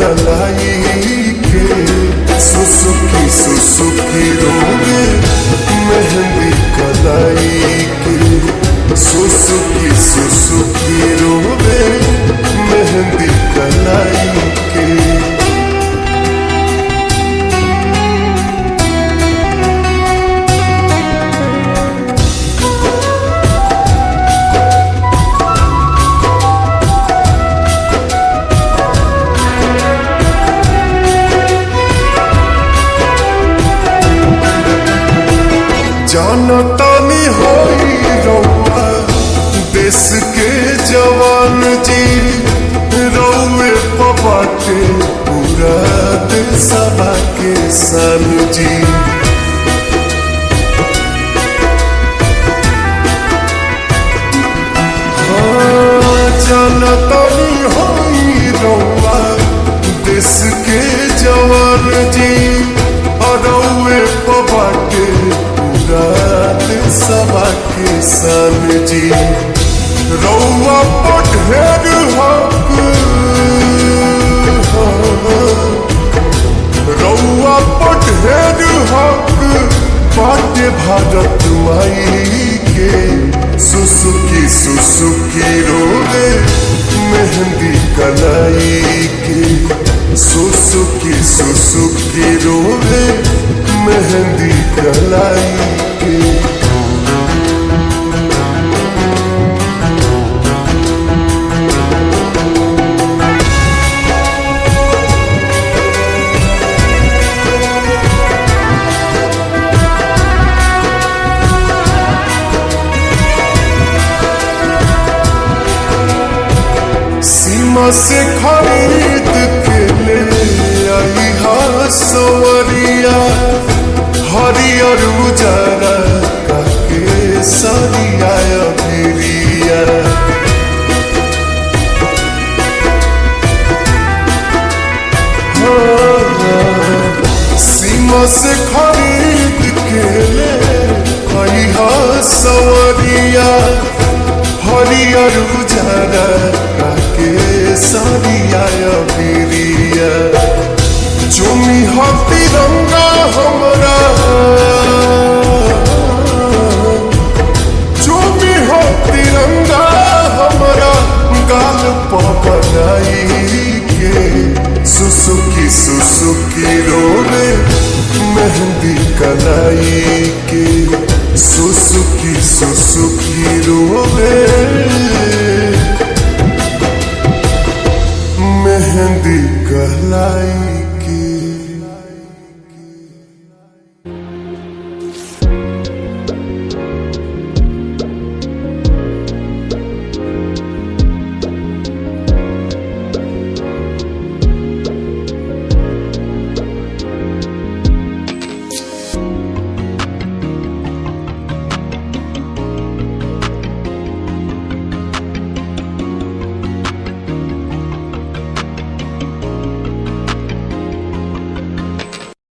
ललाई के सुसुकी सुसुकी रोवे मेहंदी कलाई के सुसुकी सुसुकी रोवे मेहंदी कलाई के। जानतानी होई रउआ देश के जवान जी रउए बाटे पूरा देशवा के सन जी। हाँ जानतानी होई रउआ देश के जवान जी रउए बाटे सभा के सन जी। रउआ पर ढेर हक रउआ पर ढेर हक बाटे भारत माई के सुसुकी सुसुकी रोवे मेहंदी कलाई के सुसुकी सुसुकी रोवे मेहंदी कलाई के। सीमा से खरीद के ले आई हा सवरिया हरियर उजरा के सरिया भिरिया। सीमा से खरीद के ले आई हा सवरिया हरियर उजरा के सरिया भिरिया। चुमी हो तिरंगा हमरा चुमी हो तिरंगा